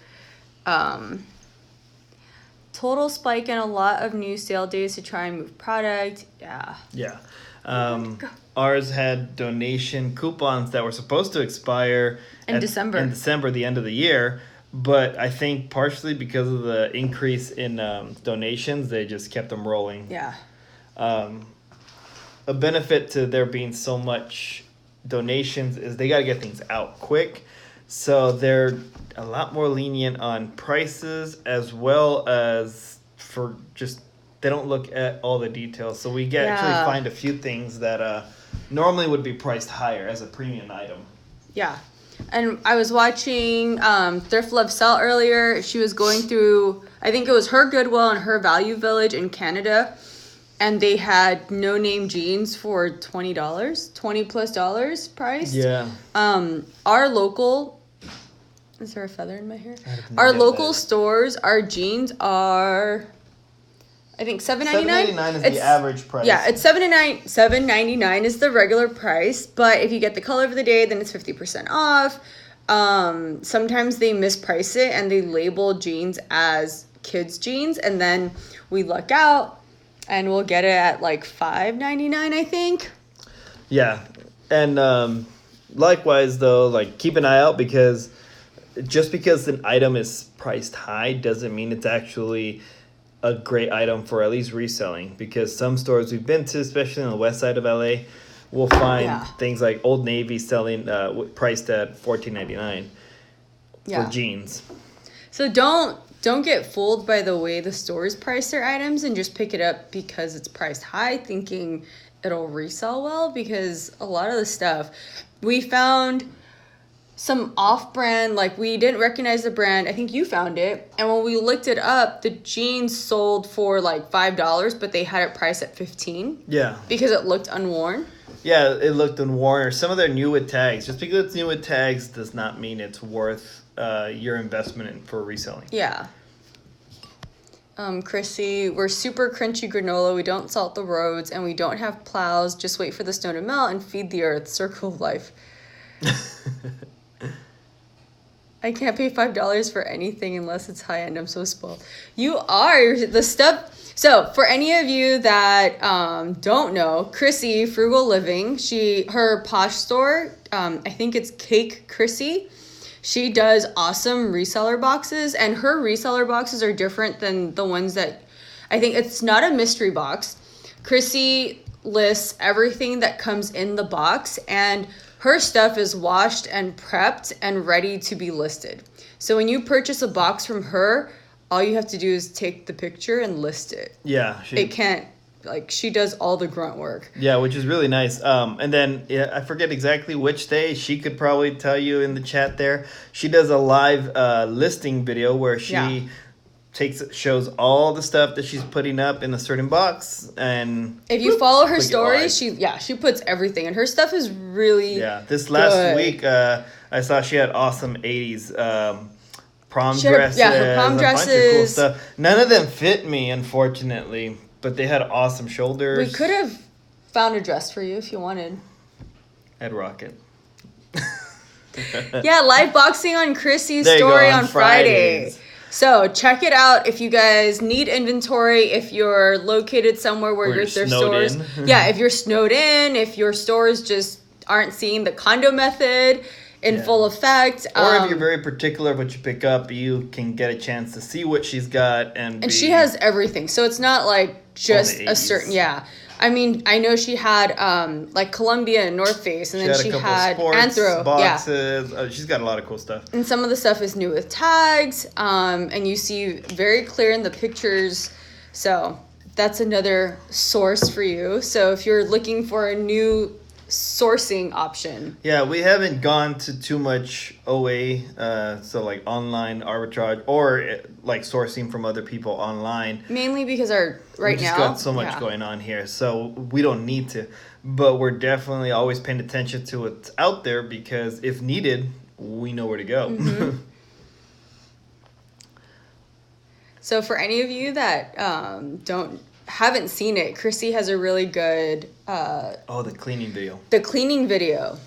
Total spike in a lot of new sale days to try and move product. Yeah. Yeah. Ours had donation coupons that were supposed to expire in December, the end of the year. But I think partially because of the increase in donations, they just kept them rolling. Yeah. a benefit to there being so much donations is they got to get things out quick. So they're a lot more lenient on prices, as well as for just, they don't look at all the details. So we get actually find a few things that normally would be priced higher as a premium item. Yeah. And I was watching Thrift Love Sell earlier. She was going through, I think it was her Goodwill and her Value Village in Canada. And they had no-name jeans for $20, $20+ priced. Yeah. Our local, is there a feather in my hair? Our local stores, our jeans are, I think $7.99. $7.99 is the average price. Yeah, it's $7.99 is the regular price. But if you get the color of the day, then it's 50% off. Sometimes they misprice it and they label jeans as kids jeans, and then we luck out. And we'll get it at like $5.99, I think. Yeah. And likewise, though, like keep an eye out, because just because an item is priced high doesn't mean it's actually a great item for at least reselling. Because some stores we've been to, especially on the west side of LA, will find things like Old Navy selling priced at $14.99 for jeans. So don't get fooled by the way the stores price their items and just pick it up because it's priced high thinking it'll resell well, because a lot of the stuff we found some off-brand, like we didn't recognize the brand. I think you found it. And when we looked it up, the jeans sold for like $5, but they had it priced at $15. Yeah. Because it looked unworn. Yeah, it looked unworn. Or some of their new with tags. Just because it's new with tags does not mean it's worth your investment for reselling. Yeah. Chrissy, we're super crunchy granola. We don't salt the roads and we don't have plows. Just wait for the snow to melt and feed the earth. Circle of life. I can't pay $5 for anything unless it's high end. I'm so spoiled. You are the stuff. So for any of you that don't know, Chrissy, Frugal Living, her Posh store, I think it's Cake Chrissy. She does awesome reseller boxes, and her reseller boxes are different than the ones that, I think it's not a mystery box. Chrissy lists everything that comes in the box, and her stuff is washed and prepped and ready to be listed. So when you purchase a box from her, all you have to do is take the picture and list it. Yeah. She does all the grunt work. Yeah, which is really nice. And then I forget exactly which day. She could probably tell you in the chat there. She does a live listing video where she shows all the stuff that she's putting up in a certain box. And if you follow her stories, she puts everything. And her stuff is really this last week, I saw she had awesome 80s prom dresses. Yeah, her prom dresses. A bunch of cool stuff. None of them fit me, unfortunately. But they had awesome shoulders. We could have found a dress for you if you wanted. I'd rock it. Yeah, live boxing on Chrissy's story on Friday. So check it out if you guys need inventory, if you're located somewhere where there's stores. Yeah, if you're snowed in, if your stores just aren't seeing the condo method in full effect. Or if you're very particular what you pick up, you can get a chance to see what she's got. And she has everything. So it's not like just a certain, I mean, I know she had like Columbia and North Face, and then she had Anthro boxes. She's got a lot of cool stuff. And some of the stuff is new with tags, and you see very clear in the pictures. So that's another source for you. So if you're looking for a new sourcing option. Yeah, we haven't gone to too much OA, so like online arbitrage or like sourcing from other people online. Mainly because we just got so much going on here, so we don't need to. But we're definitely always paying attention to what's out there, because if needed, we know where to go. Mm-hmm. So for any of you that haven't seen it, Chrissy has a really good the cleaning video. The cleaning video.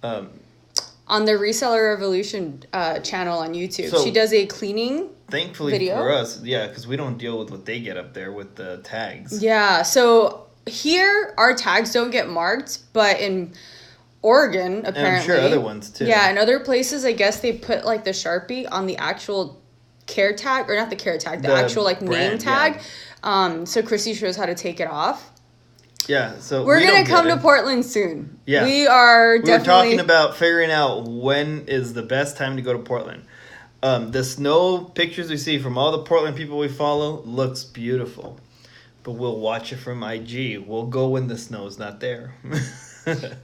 On the Reseller Revolution channel on YouTube. So she does a cleaning thankfully video. For us, because we don't deal with what they get up there with the tags. Yeah, so here our tags don't get marked, but in Oregon, apparently. And I'm sure other ones too. Yeah, in other places, I guess they put like the Sharpie on the actual care tag, or not the care tag, the actual like brand, name tag. Yeah. So Chrissy shows how to take it off. Yeah, so we're we gonna don't come get to it. Portland soon. Yeah. We are We were definitely talking about figuring out when is the best time to go to Portland. The snow pictures we see from all the Portland people we follow looks beautiful. But we'll watch it from IG. We'll go when the snow's not there.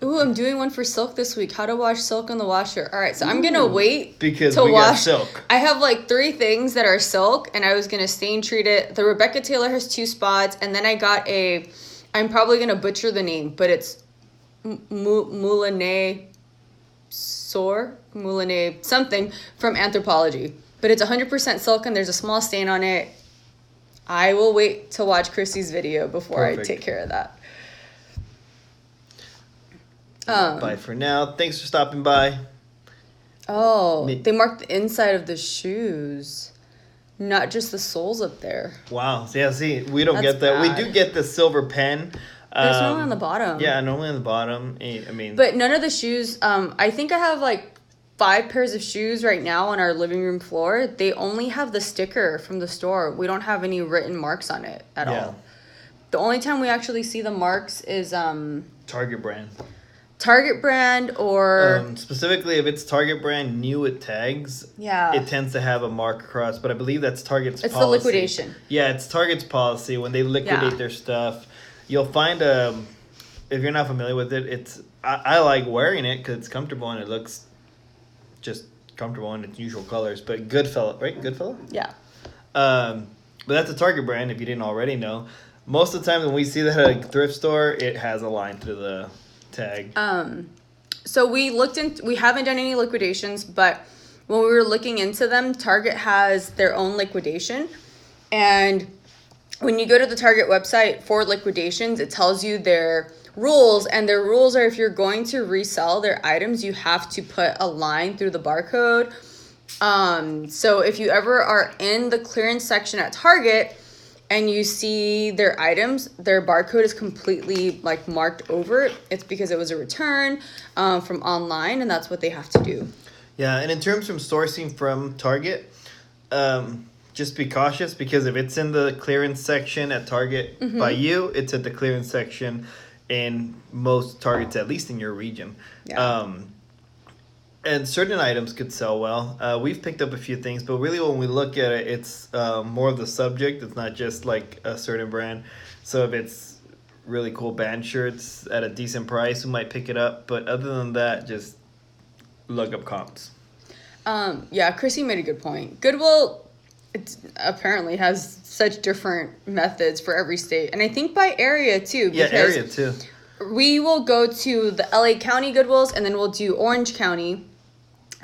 Ooh, I'm doing one for silk this week. How to wash silk in the washer. All right, so I'm gonna wait because to we wash got silk. I have like 3 things that are silk, and I was gonna stain treat it. The Rebecca Taylor has 2 spots, and then I got I'm probably gonna butcher the name, but it's Moulinet something from Anthropology. But it's 100% silk, and there's a small stain on it. I will wait to watch Chrissy's video before I take care of that. Bye for now. Thanks for stopping by. Oh, they marked the inside of the shoes, not just the soles up there. Wow. Yeah, see, we don't That's get that. bad. We do get the silver pen. There's normally on the bottom. Yeah, normally on the bottom. I mean, But none of the shoes, I think I have like 5 pairs of shoes right now on our living room floor. They only have the sticker from the store. We don't have any written marks on it at all. The only time we actually see the marks is Target brand. Target brand or specifically if it's Target brand new with tags, it tends to have a mark across, but I believe that's Target's policy. It's the liquidation. Yeah, it's Target's policy. When they liquidate their stuff, you'll find if you're not familiar with it, I like wearing it because it's comfortable and it looks just comfortable in its usual colors. But Goodfella, right? Goodfella? Yeah. But that's a Target brand if you didn't already know. Most of the time when we see that at a thrift store, it has a line through the tag. So we haven't done any liquidations, but when we were looking into them, Target has their own liquidation. And when you go to the Target website for liquidations, it tells you their rules, and their rules are if you're going to resell their items, you have to put a line through the barcode. So if you ever are in the clearance section at Target and you see their items, their barcode is completely like marked over it. It's because it was a return from online, and that's what they have to do. Yeah, and in terms of sourcing from Target, just be cautious because if it's in the clearance section at Target by you, it's at the clearance section in most Targets, at least in your region. Yeah. And certain items could sell well. We've picked up a few things, but really when we look at it, it's more of the subject. It's not just like a certain brand. So if it's really cool band shirts at a decent price, we might pick it up. But other than that, just look up comps. Yeah, Chrissy made a good point. Goodwill apparently has such different methods for every state. And I think by area too. Yeah, area too. We will go to the LA County Goodwills, and then we'll do Orange County.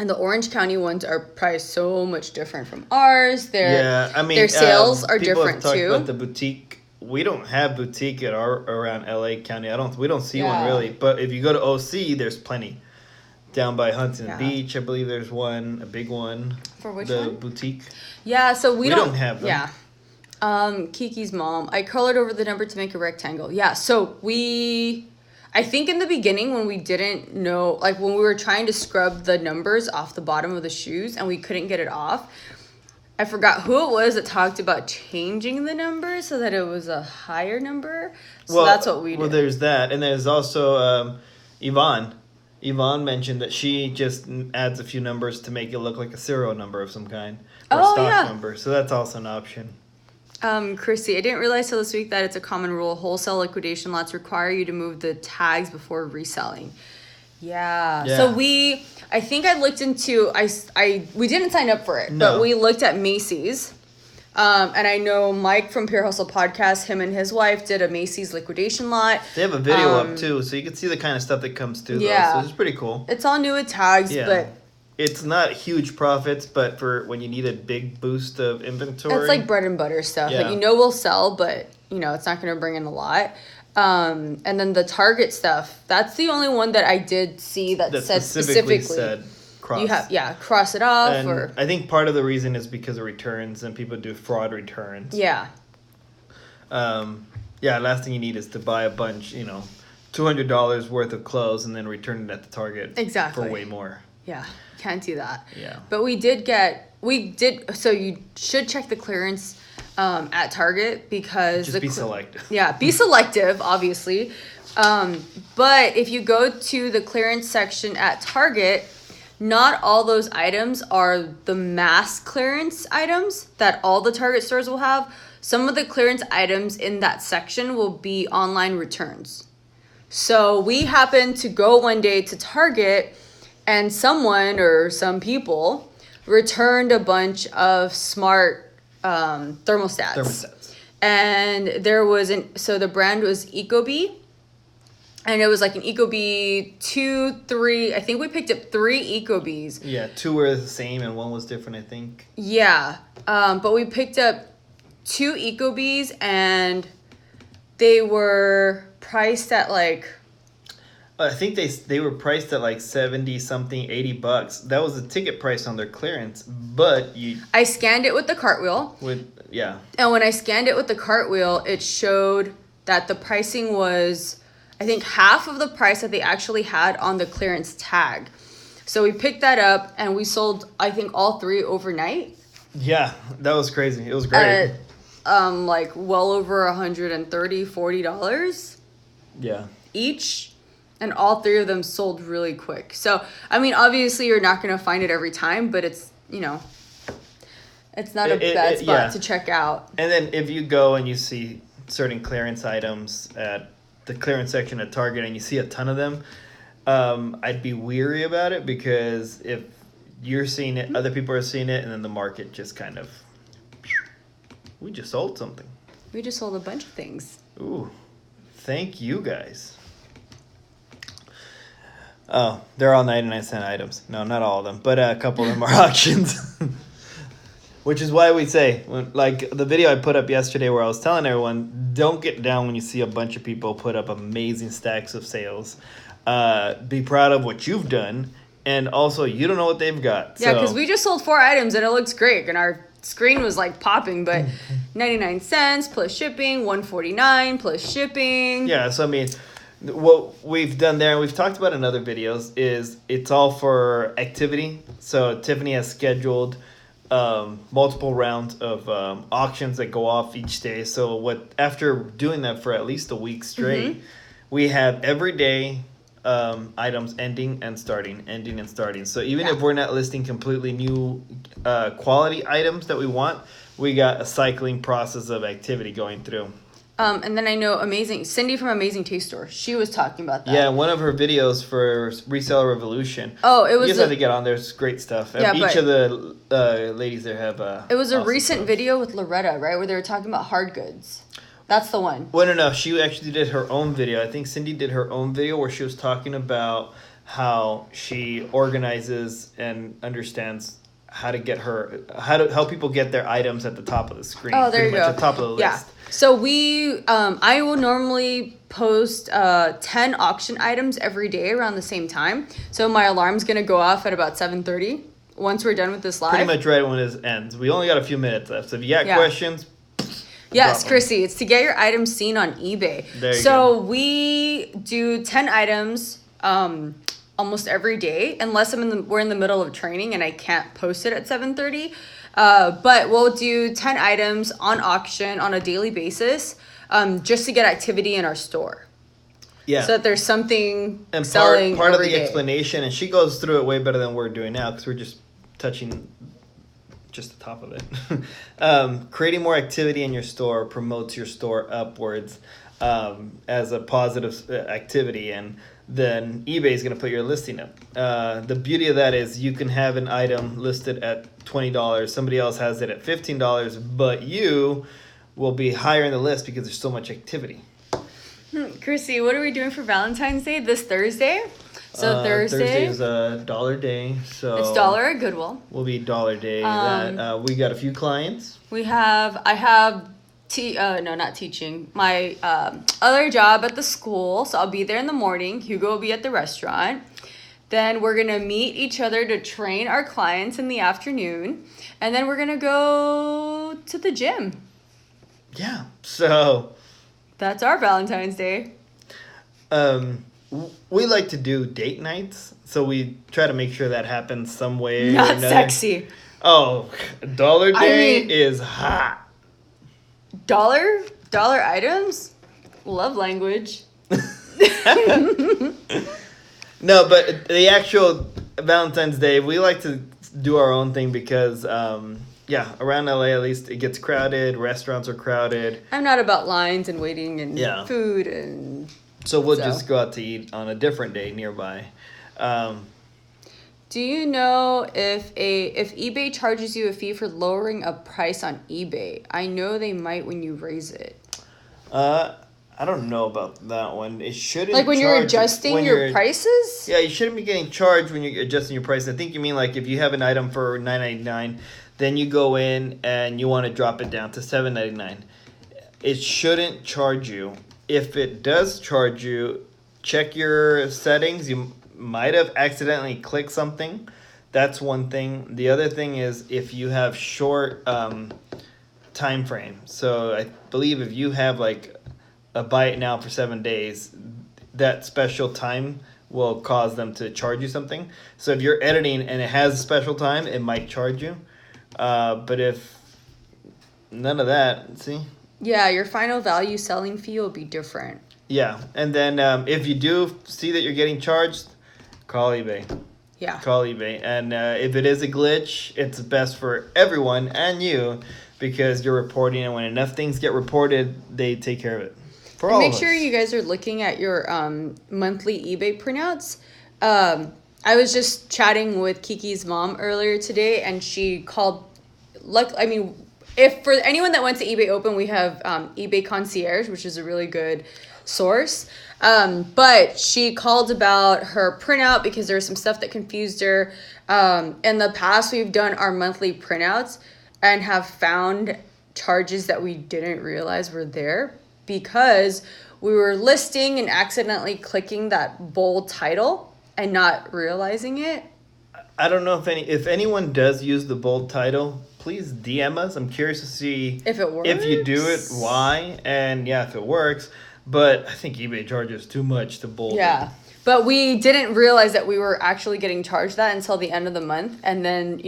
And the Orange County ones are priced so much different from ours. Their sales are different too. People have talked about the boutique. We don't have boutique around LA County. We don't see one really. But if you go to OC, there's plenty. Down by Huntington Beach, I believe there's one, a big one. For which one? The boutique. Yeah, so we don't have them. Yeah. Kiki's mom. I colored over the number to make a rectangle. Yeah, so I think in the beginning when we didn't know, like when we were trying to scrub the numbers off the bottom of the shoes and we couldn't get it off, I forgot who it was that talked about changing the number so that it was a higher number. So that's what we did. Well, there's that. And there's also Yvonne. Yvonne mentioned that she just adds a few numbers to make it look like a serial number of some kind. Or a stock number. So that's also an option. Chrissy, I didn't realize till this week that it's a common rule. Wholesale liquidation lots require you to move the tags before reselling. Yeah. So I think I looked into, we didn't sign up for it, but we looked at Macy's. And I know Mike from Pure Hustle Podcast, him and his wife did a Macy's liquidation lot. They have a video up too, so you can see the kind of stuff that comes through those. So it's pretty cool. It's all new with tags, but it's not huge profits, but for when you need a big boost of inventory. It's like bread and butter stuff that will sell, but it's not going to bring in a lot. And then the Target stuff, that's the only one that I did see that said specifically said cross. You have cross it off. And I think part of the reason is because of returns and people do fraud returns. Yeah. Last thing you need is to buy a bunch, $200 worth of clothes and then return it at the Target for way more. Yeah, can't do that. Yeah. But so you should check the clearance at Target because just be selective. Yeah, be selective, obviously. But if you go to the clearance section at Target, not all those items are the mass clearance items that all the Target stores will have. Some of the clearance items in that section will be online returns. So we happened to go one day to Target and someone or some people returned a bunch of smart thermostats. And there was so the brand was Ecobee. And it was like an Ecobee 2, 3. I think we picked up 3 Ecobees. Yeah, 2 were the same and 1 was different, I think. Yeah. But we picked up 2 Ecobees and they were priced at like... I think they were priced at like 70 something, $80. That was the ticket price on their clearance, but I scanned it with the cartwheel. And when I scanned it with the cartwheel, it showed that the pricing was, I think, half of the price that they actually had on the clearance tag. So we picked that up and we sold, I think, all 3 overnight. Yeah, that was crazy. It was great. At like well over $130, $40. Yeah. Each. And all 3 of them sold really quick. So, I mean, obviously you're not going to find it every time, but it's, it's not a bad spot to check out. And then if you go and you see certain clearance items at the clearance section at Target and you see a ton of them, I'd be weary about it because if you're seeing it, other people are seeing it, and then the market just kind of, we just sold something. We just sold a bunch of things. Ooh, thank you guys. Oh, they're all 99-cent items. No, not all of them, but a couple of them are auctions. Which is why we say, like the video I put up yesterday where I was telling everyone, don't get down when you see a bunch of people put up amazing stacks of sales. Be proud of what you've done, and also you don't know what they've got. Yeah, because we just sold 4 items and it looks great, and our screen was like popping, but 99 cents plus shipping, $149 plus shipping. Yeah, so I mean, what we've done there, and we've talked about in other videos, is it's all for activity. So Tiffany has scheduled multiple rounds of auctions that go off each day. So after doing that for at least a week straight, we have every day items ending and starting. So even if we're not listing completely new quality items that we want, we got a cycling process of activity going through. And then I know Cindy from Amazing Taste Store. She was talking about that. Yeah, one of her videos for Reseller Revolution. Oh, it was. You just have to get on there. It's great stuff. Yeah, each of the ladies there have. It was a recent video with Loretta, right, where they were talking about hard goods. That's the one. Well, no. She actually did her own video. I think Cindy did her own video where she was talking about how she organizes and understands how to help people get their items at the top of the screen. Oh, there you go. At the top of the list. Yeah. So I will normally post 10 auction items every day around the same time. So my alarm's going to go off at about 7:30 once we're done with this live. Pretty much right when it ends. We only got a few minutes left. So if you got questions... Yes, Chrissy, it's to get your items seen on eBay. There you go. go. We do 10 items almost every day, unless we're in the middle of training and I can't post it at 7:30. But we'll do 10 items on auction on a daily basis just to get activity in our store. Yeah. So that there's something and selling part of the day. explanation, and she goes through it way better than we're doing now because we're just touching just the top of it. Creating more activity in your store promotes your store upwards as a positive activity, and then eBay is going to put your listing up. The beauty of that is you can have an item listed at $20. Somebody else has it at $15, but you will be higher in the list because there's so much activity. Chrissy, what are we doing for Valentine's Day this Thursday? So Thursday is a dollar day. So it's dollar at Goodwill. Will be dollar day. We got a few clients. I have not teaching. My other job at the school, so I'll be there in the morning. Hugo will be at the restaurant. Then we're going to meet each other to train our clients in the afternoon. And then we're going to go to the gym. Yeah, so... That's our Valentine's Day. We like to do date nights, so we try to make sure that happens some way. Not sexy. Oh, dollar day is hot. Dollar items? Love language. No, but the actual Valentine's Day, we like to do our own thing because, around LA at least, it gets crowded. Restaurants are crowded. I'm not about lines and waiting and food and... So we'll just go out to eat on a different day nearby. Do you know if eBay charges you a fee for lowering a price on eBay? I know they might when you raise it. I don't know about that one. It shouldn't. Like when you're adjusting your prices? Yeah, you shouldn't be getting charged when you're adjusting your price. I think you mean like if you have an item for $9.99, then you go in and you want to drop it down to $7.99. It shouldn't charge you. If it does charge you, check your settings. You might have accidentally clicked something. That's one thing. The other thing is if you have short time frame. So I believe if you have like a buy it now for 7 days, that special time will cause them to charge you something. So if you're editing and it has a special time, it might charge you. But if none of that, see? Yeah, your final value selling fee will be different. Yeah, and then if you do see that you're getting charged, call eBay. Yeah. Call eBay. And if it is a glitch, it's best for everyone and you because you're reporting, and when enough things get reported, they take care of it. For all Make of us. sure you guys are looking at your monthly eBay printouts. I was just chatting with Kiki's mom earlier today, and she called. If for anyone that went to eBay Open, we have eBay Concierge, which is a really good source. But she called about her printout because there was some stuff that confused her. In the past, we've done our monthly printouts and have found charges that we didn't realize were there because we were listing and accidentally clicking that bold title and not realizing it. I don't know if anyone does use the bold title, please DM us. I'm curious to see if it works. If you do it, why, and if it works. But I think eBay charges too much to bold. Yeah, but we didn't realize that we were actually getting charged that until the end of the month, and then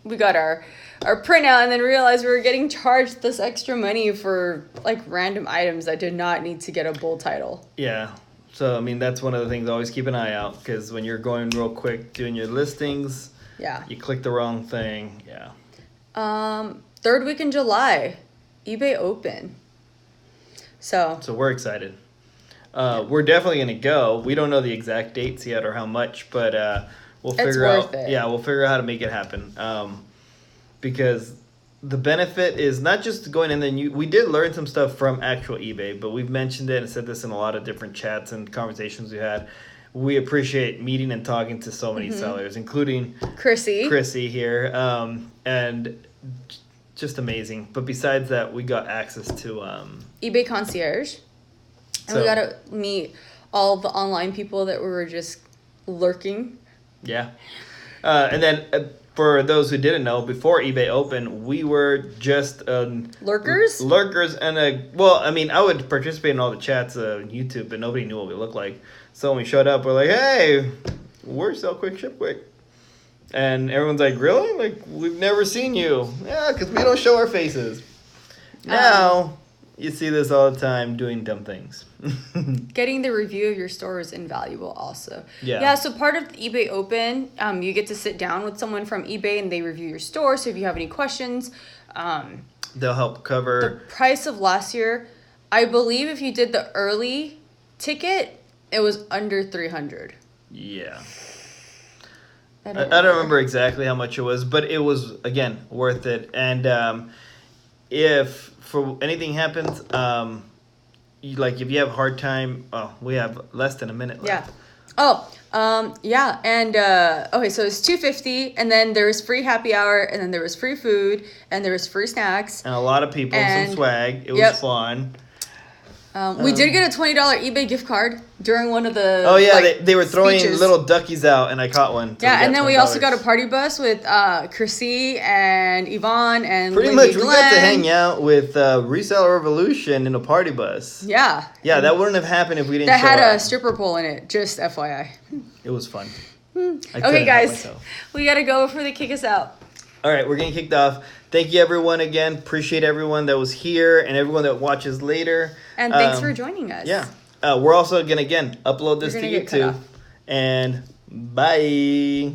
we got our printout and then realized we were getting charged this extra money for like random items that did not need to get a bold title. Yeah. So, I mean, that's one of the things. Always keep an eye out because when you're going real quick doing your listings, you click the wrong thing. Yeah. Third week in July, eBay Open. So we're excited. We're definitely going to go. We don't know the exact dates yet or how much, but we'll figure out. Yeah, we'll figure out how to make it happen. Because the benefit is not just going in there. We did learn some stuff from actual eBay, but we've mentioned it and said this in a lot of different chats and conversations we had. We appreciate meeting and talking to so many sellers, including Chrissy here, and just amazing. But besides that, we got access to eBay Concierge, and we got to meet all the online people that were just lurking. Yeah, and then. For those who didn't know, before eBay Open, we were just lurkers. And I would participate in all the chats on YouTube, but nobody knew what we looked like. So when we showed up, we're like, "Hey, we're Sell Quick, Ship Quick," and everyone's like, "Really? Like we've never seen you?" Yeah, because we don't show our faces. Now you see this all the time, doing dumb things. Getting the review of your store is invaluable also. Yeah, so part of the eBay Open, you get to sit down with someone from eBay and they review your store. So if you have any questions, they'll help cover. The price of last year, I believe if you did the early ticket, it was under $300. Yeah. I don't remember exactly how much it was, but it was, again, worth it. And if for anything happens, if you have a hard time, we have less than a minute left. Yeah. And okay, so it's $250, and then there was free happy hour, and then there was free food, and there was free snacks, and a lot of people, some swag. It was fun. We did get a $20 eBay gift card during one of the they were throwing speeches. Little duckies out, and I caught one. So and then we also got a party bus with Chrissy and Yvonne and pretty Lady much we got to hang out with Reseller Revolution in a party bus. Yeah, that wouldn't have happened if we didn't. That had a stripper pole in it. Just FYI. It was fun. Okay, guys, we gotta go before they kick us out. All right, we're getting kicked off. Thank you, everyone, again. Appreciate everyone that was here and everyone that watches later. And thanks for joining us. Yeah. We're also going to, again, upload this You're to gonna get cut YouTube. off. And bye.